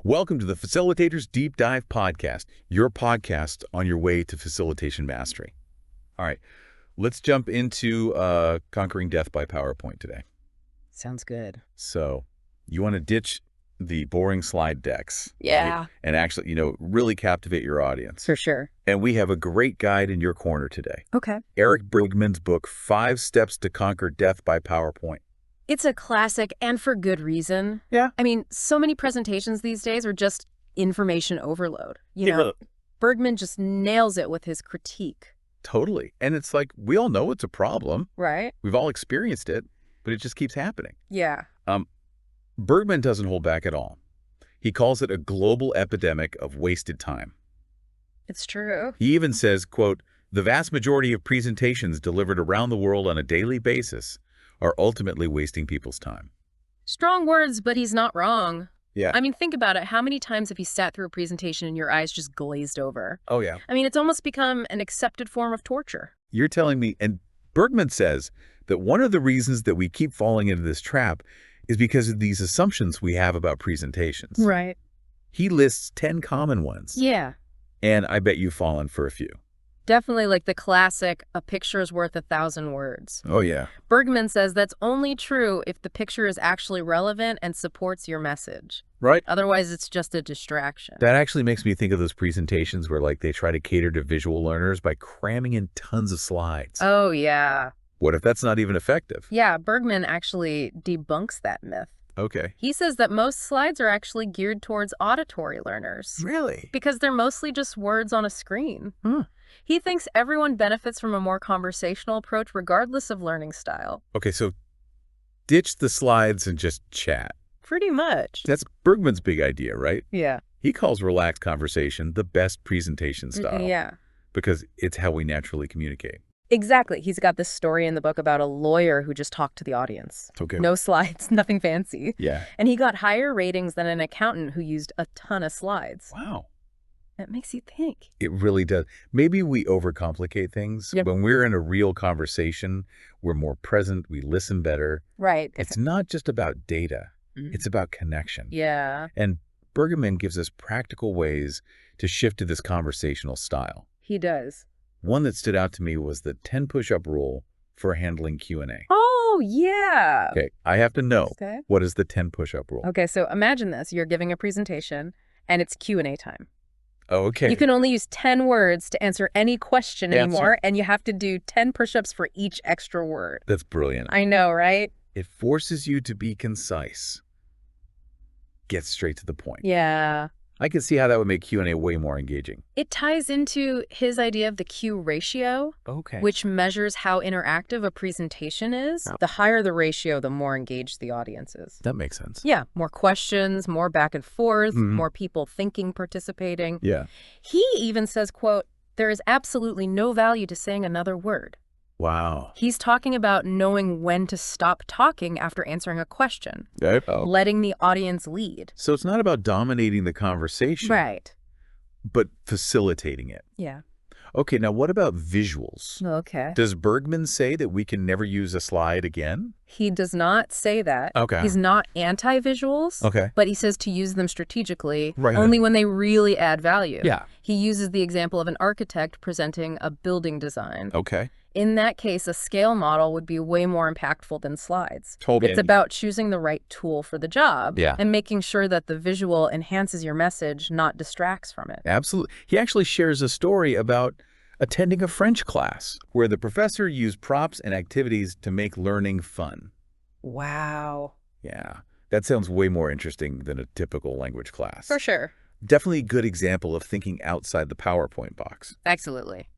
Welcome to the Facilitators Deep Dive podcast, your podcast on your way to facilitation mastery. All right, let's jump into conquering death by PowerPoint today. Sounds good. So you want to ditch the boring slide decks. Yeah. Right? And actually, really captivate your audience. For sure. And we have a great guide in your corner today. Okay. Eric Bergman's book, 5 Steps to Conquer Death by PowerPoint. It's a classic, and for good reason. Yeah. I mean, so many presentations these days are just information overload. Bergman just nails it with his critique. Totally. And it's like, we all know it's a problem. Right? We've all experienced it, but it just keeps happening. Yeah. Bergman doesn't hold back at all. He calls it a global epidemic of wasted time. It's true. He even says, quote, "The vast majority of presentations delivered around the world on a daily basis are ultimately wasting people's time." Strong words, but he's not wrong. Yeah. I mean, think about it. How many times have you sat through a presentation and your eyes just glazed over? Oh, yeah. I mean, it's almost become an accepted form of torture. You're telling me, and Bergman says that one of the reasons that we keep falling into this trap is because of these assumptions we have about presentations. Right. He lists 10 common ones. Yeah. And I bet you've fallen for a few. Definitely like the classic, a picture is worth 1,000 words. Oh, yeah. Bergman says that's only true if the picture is actually relevant and supports your message. Right. Otherwise, it's just a distraction. That actually makes me think of those presentations where they try to cater to visual learners by cramming in tons of slides. Oh, yeah. What if that's not even effective? Yeah, Bergman actually debunks that myth. Okay. He says that most slides are actually geared towards auditory learners. Really? Because they're mostly just words on a screen. Huh. He thinks everyone benefits from a more conversational approach regardless of learning style. Okay, so ditch the slides and just chat. Pretty much. That's Bergman's big idea, right? Yeah. He calls relaxed conversation the best presentation style. Yeah. Because it's how we naturally communicate. Exactly. He's got this story in the book about a lawyer who just talked to the audience. Okay. No slides, nothing fancy. Yeah. And he got higher ratings than an accountant who used a ton of slides. Wow. That makes you think. It really does. Maybe we overcomplicate things. Yep. When we're in a real conversation, we're more present, we listen better. Right. It's not just about data. Mhm. It's about connection. Yeah. And Bergman gives us practical ways to shift to this conversational style. He does. One that stood out to me was the 10 push-up rule for handling Q&A. Oh, yeah. Okay, I have to know, Okay. what is the 10 push-up rule? Okay, so imagine this. You're giving a presentation, and it's Q&A time. Oh, okay. You can only use 10 words to answer any question anymore, and you have to do 10 push-ups for each extra word. That's brilliant. I know, right? It forces you to be concise. Get straight to the point. Yeah. I can see how that would make Q&A way more engaging. It ties into his idea of the Q ratio, Okay. which measures how interactive a presentation is. Oh. The higher the ratio, the more engaged the audience is. That makes sense. Yeah, more questions, more back and forth, Mhm. more people thinking, participating. Yeah. He even says, quote, "There is absolutely no value to saying another word." Wow. He's talking about knowing when to stop talking after answering a question, Oh. letting the audience lead. So it's not about dominating the conversation, Right. but facilitating it. Yeah. Okay, now what about visuals? Okay. Does Bergman say that we can never use a slide again? He does not say that. Okay. He's not anti-visuals. Okay. But he says to use them strategically, Right. only when they really add value. Yeah. He uses the example of an architect presenting a building design. Okay. In that case, a scale model would be way more impactful than slides. Totally. It's about choosing the right tool for the job and making sure that the visual enhances your message, not distracts from it. Absolutely. He actually shares a story about attending a French class where the professor used props and activities to make learning fun. Wow. Yeah. That sounds way more interesting than a typical language class. For sure. Definitely a good example of thinking outside the PowerPoint box. Absolutely.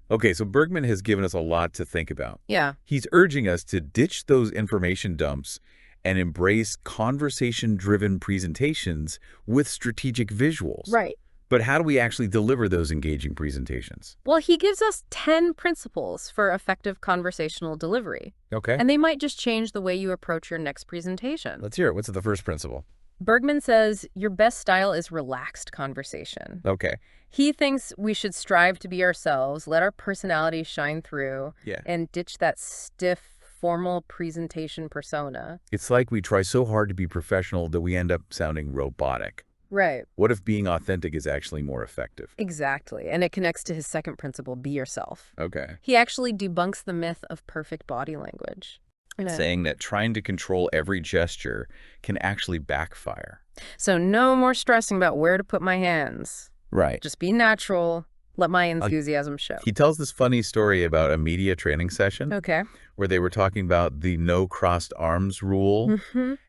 Okay, so Bergman has given us a lot to think about. Yeah. He's urging us to ditch those information dumps and embrace conversation-driven presentations with strategic visuals. Right. But how do we actually deliver those engaging presentations? Well, he gives us 10 principles for effective conversational delivery. Okay. And they might just change the way you approach your next presentation. Let's hear it. What's the first principle? Bergman says your best style is relaxed conversation. Okay. He thinks we should strive to be ourselves, let our personality shine through, Yeah. and ditch that stiff, formal presentation persona. It's like we try so hard to be professional that we end up sounding robotic. Right. What if being authentic is actually more effective? Exactly. And it connects to his second principle, be yourself. Okay. He actually debunks the myth of perfect body language. Saying that trying to control every gesture can actually backfire. So no more stressing about where to put my hands. Right. Just be natural. Let my enthusiasm show. He tells this funny story about a media training session. Okay. Where they were talking about the no crossed arms rule,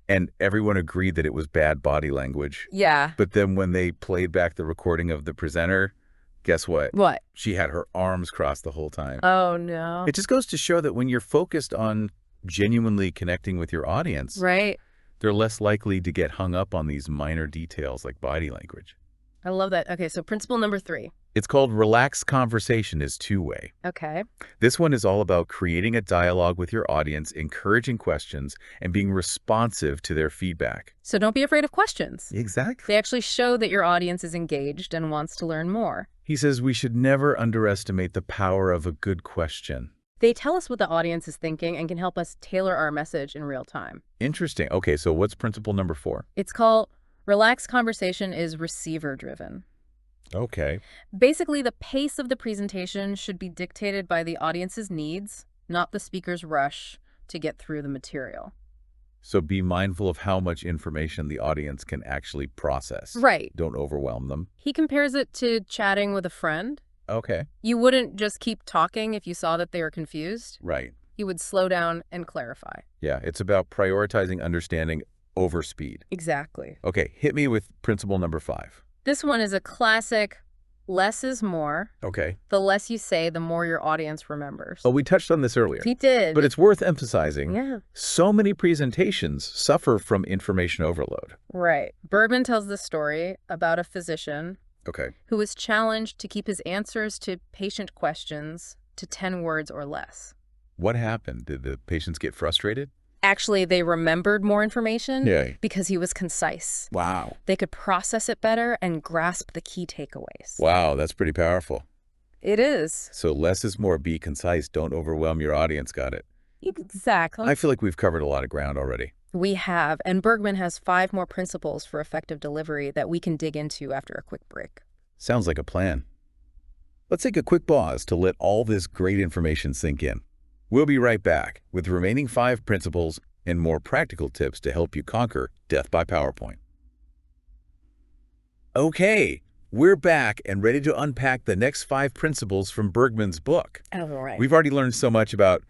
and everyone agreed that it was bad body language. Yeah. But then when they played back the recording of the presenter, guess what? What? She had her arms crossed the whole time. Oh, no. It just goes to show that when you're focused on genuinely connecting with your audience, right, they're less likely to get hung up on these minor details like body language. I love that. Okay, so principle number 3. It's called relaxed conversation is two-way. Okay. This one is all about creating a dialogue with your audience, encouraging questions, and being responsive to their feedback. So don't be afraid of questions. Exactly. They actually show that your audience is engaged and wants to learn more. He says we should never underestimate the power of a good question. They tell us what the audience is thinking and can help us tailor our message in real time. Interesting. Okay, so what's principle number 4? It's called relaxed conversation is receiver-driven. Okay. Basically, the pace of the presentation should be dictated by the audience's needs, not the speaker's rush to get through the material. So be mindful of how much information the audience can actually process. Right. Don't overwhelm them. He compares it to chatting with a friend. Okay. You wouldn't just keep talking if you saw that they were confused. Right. You would slow down and clarify. Yeah, it's about prioritizing understanding over speed. Exactly. Okay, hit me with principle number 5. This one is a classic, less is more. Okay. The less you say, the more your audience remembers. Oh, we touched on this earlier. He did. But it's worth emphasizing. Yeah. So many presentations suffer from information overload. Right. Bergman tells the story about a physician Okay. who was challenged to keep his answers to patient questions to 10 words or less. What happened? Did the patients get frustrated? Actually, they remembered more information because he was concise. Wow. They could process it better and grasp the key takeaways. Wow, that's pretty powerful. It is. So less is more. Be concise. Don't overwhelm your audience. Got it. Exactly. I feel like we've covered a lot of ground already. We have, and Bergman has 5 more principles for effective delivery that we can dig into after a quick break. Sounds like a plan. Let's take a quick pause to let all this great information sink in. We'll be right back with the remaining 5 principles and more practical tips to help you conquer death by PowerPoint. Okay, we're back and ready to unpack the next 5 principles from Bergman's book. All right. We've already learned so much about,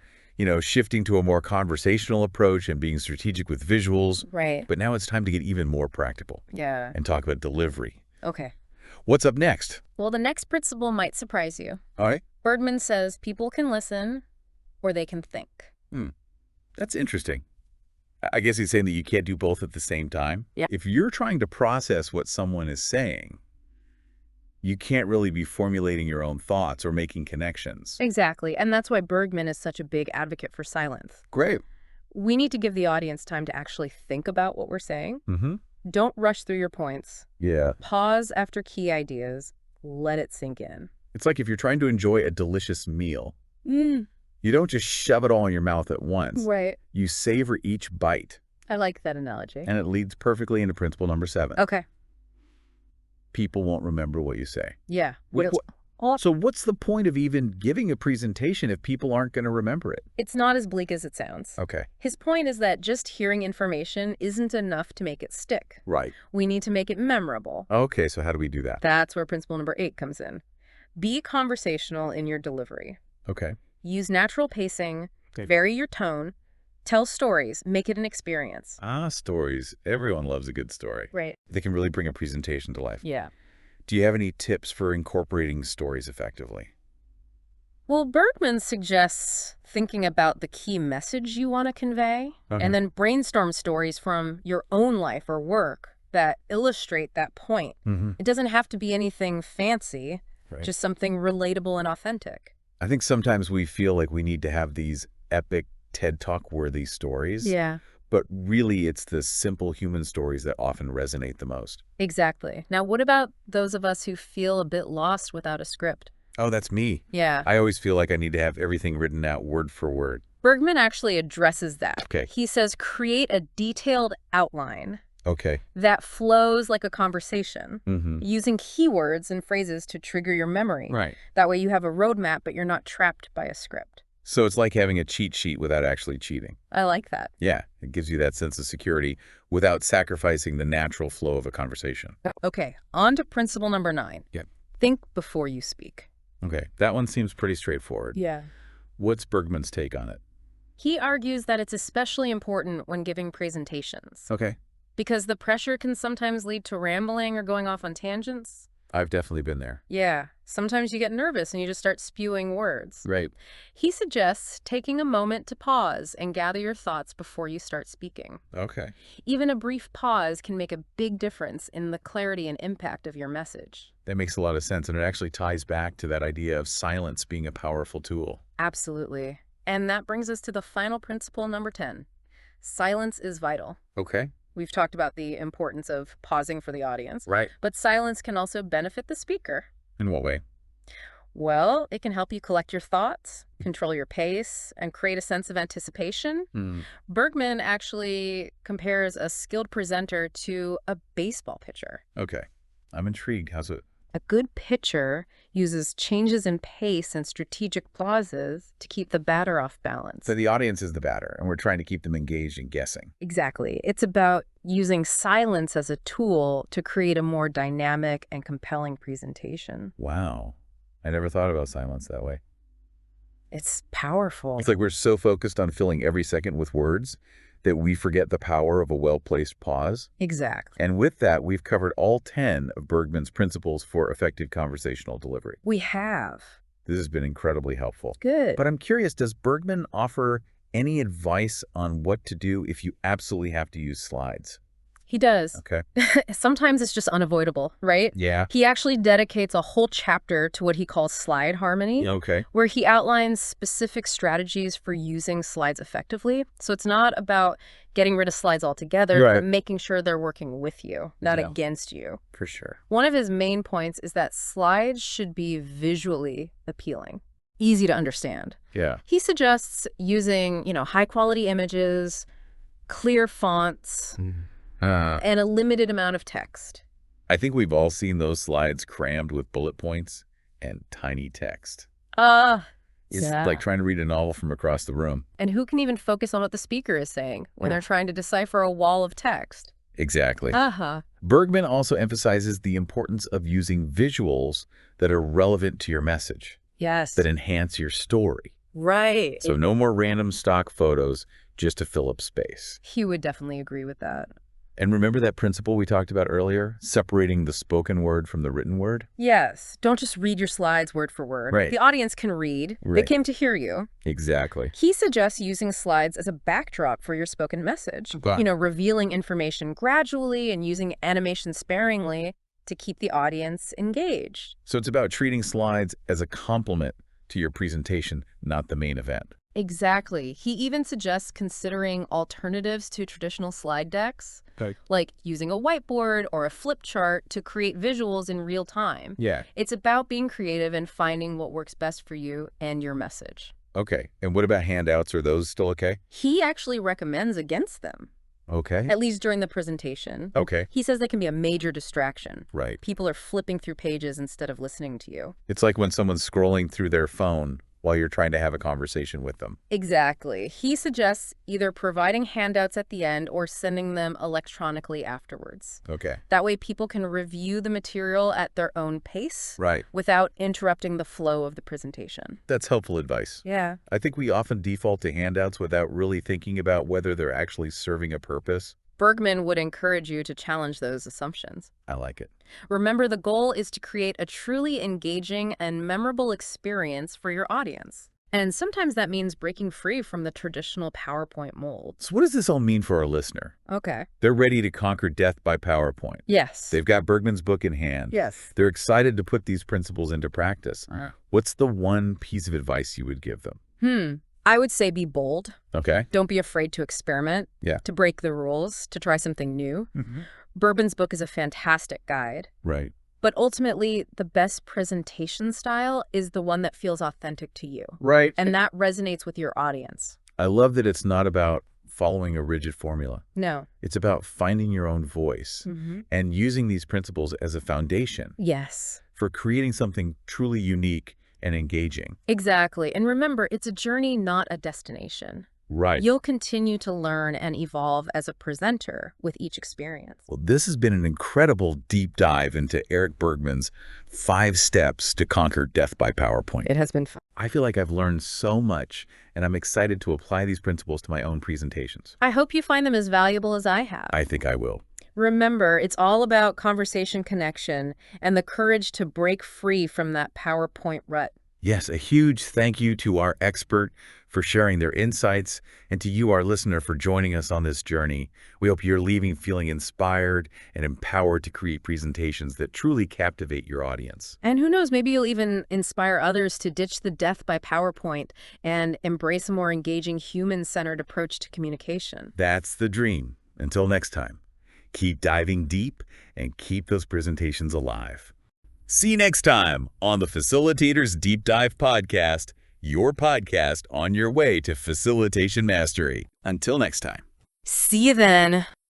shifting to a more conversational approach and being strategic with visuals. Right. But now it's time to get even more practical. Yeah. And talk about delivery. Okay. What's up next? Well, the next principle might surprise you. All right. Bergman says people can listen or they can think. That's interesting. I guess he's saying that you can't do both at the same time. Yeah. If you're trying to process what someone is saying, you can't really be formulating your own thoughts or making connections. Exactly. And that's why Bergman is such a big advocate for silence. Great. We need to give the audience time to actually think about what we're saying. Mm-hmm. Don't rush through your points. Yeah. Pause after key ideas. Let it sink in. It's like if you're trying to enjoy a delicious meal, you don't just shove it all in your mouth at once. Right. You savor each bite. I like that analogy. And it leads perfectly into principle number 7. Okay. People won't remember what you say. Yeah. So what's the point of even giving a presentation if people aren't going to remember it? It's not as bleak as it sounds. Okay. His point is that just hearing information isn't enough to make it stick. Right. We need to make it memorable. Okay, so how do we do that? That's where principle number 8 comes in. Be conversational in your delivery. Okay. Use natural pacing, vary your tone, tell stories, make it an experience. Stories. Everyone loves a good story. Right. They can really bring a presentation to life. Yeah. Do you have any tips for incorporating stories effectively? Well, Bergman suggests thinking about the key message you want to convey, and then brainstorm stories from your own life or work that illustrate that point. It doesn't have to be anything fancy, just something relatable and authentic. I think sometimes we feel like we need to have these epic TED Talk-worthy stories. Yeah. But really, it's the simple human stories that often resonate the most. Exactly. Now, what about those of us who feel a bit lost without a script? Oh, that's me. Yeah. I always feel like I need to have everything written out word for word. Bergman actually addresses that. Okay. He says create a detailed outline Okay. that flows like a conversation, Mm-hmm. using keywords and phrases to trigger your memory. Right. That way you have a roadmap, but you're not trapped by a script. So it's like having a cheat sheet without actually cheating. I like that. Yeah, it gives you that sense of security without sacrificing the natural flow of a conversation. Okay, on to principle number 9. Yep. Think before you speak. Okay, that one seems pretty straightforward. Yeah. What's Bergman's take on it? He argues that it's especially important when giving presentations, Okay. because the pressure can sometimes lead to rambling or going off on tangents. I've definitely been there. Yeah, sometimes you get nervous and you just start spewing words. Right. He suggests taking a moment to pause and gather your thoughts before you start speaking. Okay. Even a brief pause can make a big difference in the clarity and impact of your message. That makes a lot of sense, and it actually ties back to that idea of silence being a powerful tool. Absolutely. And that brings us to the final principle, number 10. Silence is vital. Okay. We've talked about the importance of pausing for the audience, Right. but silence can also benefit the speaker. In what way? Well, it can help you collect your thoughts, control your pace, and create a sense of anticipation. Bergman actually compares a skilled presenter to a baseball pitcher. Okay. I'm intrigued. How's it? A good pitcher uses changes in pace and strategic pauses to keep the batter off balance. So the audience is the batter, and we're trying to keep them engaged in guessing. Exactly. It's about using silence as a tool to create a more dynamic and compelling presentation. Wow. I never thought about silence that way. It's powerful. It's like we're so focused on filling every second with words that we forget the power of a well-placed pause. Exactly. And with that, we've covered all 10 of Bergman's principles for effective conversational delivery. We have. This has been incredibly helpful. Good. But I'm curious, does Bergman offer any advice on what to do if you absolutely have to use slides? He does. Okay. Sometimes it's just unavoidable, right? Yeah. He actually dedicates a whole chapter to what he calls slide harmony, Okay. where he outlines specific strategies for using slides effectively. So it's not about getting rid of slides altogether, Right. but making sure they're working with you, not Yeah. against you. For sure. One of his main points is that slides should be visually appealing, easy to understand. Yeah. He suggests using, high-quality images, clear fonts, and a limited amount of text. I think we've all seen those slides crammed with bullet points and tiny text. It's Yeah. like trying to read a novel from across the room. And who can even focus on what the speaker is saying when Yeah. they're trying to decipher a wall of text? Exactly. Uh-huh. Bergman also emphasizes the importance of using visuals that are relevant to your message, Yes. that enhance your story. Right. So no more random stock photos just to fill up space. He would definitely agree with that. And remember that principle we talked about earlier, separating the spoken word from the written word? Yes. Don't just read your slides word for word. Right. The audience can read. They Right. came to hear you. Exactly. He suggests using slides as a backdrop for your spoken message. Okay. Revealing information gradually and using animation sparingly to keep the audience engaged. So it's about treating slides as a complement to your presentation, not the main event. Exactly. He even suggests considering alternatives to traditional slide decks, Okay. like using a whiteboard or a flip chart to create visuals in real time. Yeah. It's about being creative and finding what works best for you and your message. Okay. And what about handouts? Are those still okay? He actually recommends against them, Okay. at least during the presentation. Okay. He says they can be a major distraction. Right. People are flipping through pages instead of listening to you. It's like when someone's scrolling through their phone while you're trying to have a conversation with them. Exactly. He suggests either providing handouts at the end or sending them electronically afterwards. Okay. That way people can review the material at their own pace Right. without interrupting the flow of the presentation. That's helpful advice. Yeah. I think we often default to handouts without really thinking about whether they're actually serving a purpose. Bergman would encourage you to challenge those assumptions. I like it. Remember, the goal is to create a truly engaging and memorable experience for your audience. And sometimes that means breaking free from the traditional PowerPoint mold. So what does this all mean for our listener? Okay. They're ready to conquer death by PowerPoint. Yes. They've got Bergman's book in hand. Yes. They're excited to put these principles into practice. What's the one piece of advice you would give them? I would say be bold. Okay. Don't be afraid to experiment, Yeah. to break the rules, to try something new. Bergman's book is a fantastic guide. Right. But ultimately, the best presentation style is the one that feels authentic to you. Right. And that resonates with your audience. I love that it's not about following a rigid formula. No. It's about finding your own voice and using these principles as a foundation Yes. for creating something truly unique and engaging. Exactly. And remember, it's a journey, not a destination. Right. You'll continue to learn and evolve as a presenter with each experience. Well, this has been an incredible deep dive into Eric Bergman's 5 steps to conquer death by PowerPoint. It has been fun. I feel like I've learned so much, and I'm excited to apply these principles to my own presentations. I hope you find them as valuable as I have. I think I will. Remember, it's all about conversation connection and the courage to break free from that PowerPoint rut. Yes, a huge thank you to our expert for sharing their insights, and to you, our listener, for joining us on this journey. We hope you're leaving feeling inspired and empowered to create presentations that truly captivate your audience. And who knows, maybe you'll even inspire others to ditch the death by PowerPoint and embrace a more engaging, human-centered approach to communication. That's the dream. Until next time, keep diving deep and keep those presentations alive. See you next time on the Facilitators Deep Dive podcast, your podcast on your way to facilitation mastery. Until next time. See you then.